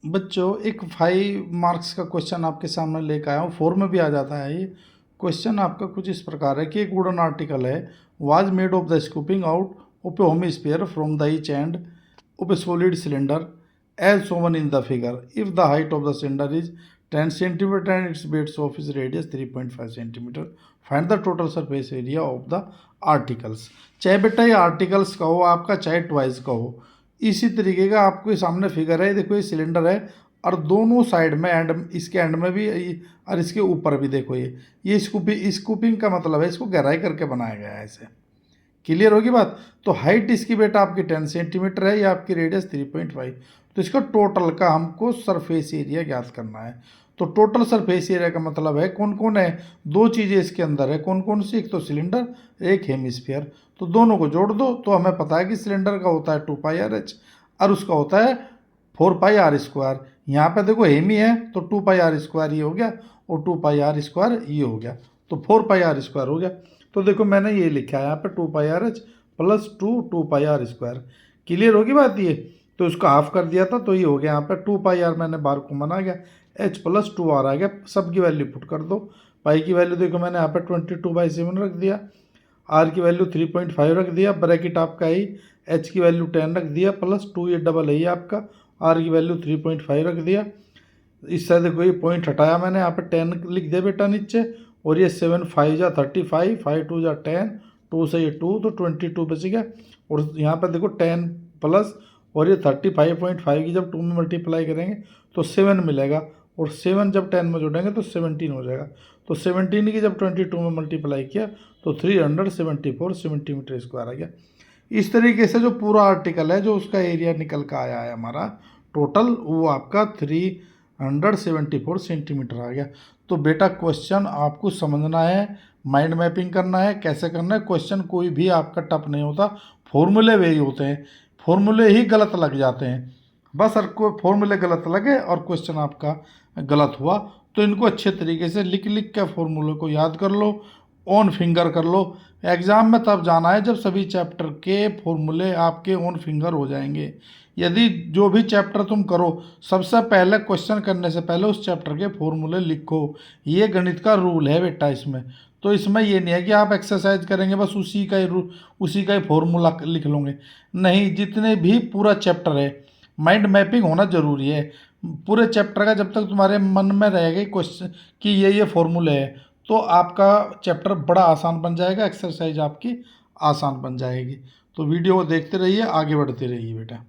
बच्चों एक 5 मार्क्स का क्वेश्चन आपके सामने लेकर आया हूँ। 4 में भी आ जाता है ये क्वेश्चन। आपका कुछ इस प्रकार है कि एक वुडन आर्टिकल है was made of the scooping out of a hemisphere from the each end of a solid cylinder as shown in the figure if the height of the cylinder is 10 centimetre and its base of is radius 3.5 centimetre, find the total surface area of the articles. चाहे बेटा ये articles का हो आपका, चाहे twice का हो, इसी तरीके का आपके सामने फिगर है। देखो ये सिलेंडर है और दोनों साइड में एंड, इसके एंड में भी और इसके ऊपर भी देखो ये स्कूपिंग का मतलब है इसको गहराई करके बनाया गया है ऐसे। क्लियर होगी बात। तो हाइट इसकी बेटा आपकी 10 सेंटीमीटर है या आपकी रेडियस 3.5। तो इसका टोटल का हमको सरफेस एरिया ज्ञात करना है। तो टोटल सरफेस एरिया का मतलब है कौन कौन है, दो चीज़ें इसके अंदर है। कौन कौन सी, एक तो सिलेंडर एक हेमिस्फीयर। तो दोनों को जोड़ दो तो हमें पता है कि सिलेंडर का होता है 2πr/h और उसका होता है 4πr²। यहाँ पे देखो हेमी है तो 2πr² ये हो गया और 2πr² ये हो गया, तो 4πr² हो गया। तो देखो मैंने ये लिखा है यहाँ पे 2πr/h + 2πr²। क्लियर होगी बात ये। तो इसको हाफ कर दिया था तो ये हो गया यहाँ पे 2πr, मैंने बार को मना गया, h + 2r आ गया। सब की वैल्यू पुट कर दो। पाई की वैल्यू देखो मैंने यहाँ पे 22/7 रख दिया, r की वैल्यू 3.5 रख दिया, ब्रैकेट आपका ही h की वैल्यू 10 रख दिया +2 ये डबल है आपका, r की वैल्यू 3.5 रख दिया। इससे देखो ये पॉइंट हटाया मैंने, यहाँ पे 10 लिख दिया बेटा नीचे, और ये 7 5 जा 35, 5 2 जा 10, 2 से ये 2 तो 22 बच गया। और यहाँ पे देखो 10 प्लस और ये 35.5 की जब 2 में मल्टीप्लाई करेंगे तो 7 मिलेगा, और 7 जब 10 में जोड़ेंगे तो 17 हो जाएगा। तो 17 की जब 22 में मल्टीप्लाई किया तो 374 सेंटीमीटर स्क्वायर आ गया। इस तरीके से जो पूरा आर्टिकल है जो उसका एरिया निकल कर आया है हमारा टोटल, वो आपका 374 सेंटीमीटर आ गया। तो बेटा क्वेश्चन आपको समझना है, माइंड मैपिंग करना है। कैसे करना है, क्वेश्चन कोई भी आपका टफ नहीं होता, फॉर्मूले वही होते हैं, फॉर्मूले ही गलत लग जाते हैं। बस अगर कोई फॉर्मूले गलत लगे और क्वेश्चन आपका गलत हुआ तो इनको अच्छे तरीके से लिख लिख के फॉर्मूले को याद कर लो, ऑन फिंगर कर लो। एग्ज़ाम में तब जाना है जब सभी चैप्टर के फॉर्मूले आपके ऑन फिंगर हो जाएंगे। यदि जो भी चैप्टर तुम करो सबसे पहले क्वेश्चन करने से पहले उस चैप्टर के फॉर्मूले लिखो। ये गणित का रूल है बेटा इसमें। तो इसमें ये नहीं है कि आप एक्सरसाइज करेंगे बस उसी का ही उसी का ही फॉर्मूला लिख लोगे, नहीं। जितने भी पूरा चैप्टर है माइंड मैपिंग होना जरूरी है पूरे चैप्टर का। जब तक तुम्हारे मन में रहेगा क्वेश्चन कि ये फॉर्मूले है तो आपका चैप्टर बड़ा आसान बन जाएगा, एक्सरसाइज आपकी आसान बन जाएगी। तो वीडियो को देखते रहिए, आगे बढ़ते रहिए बेटा।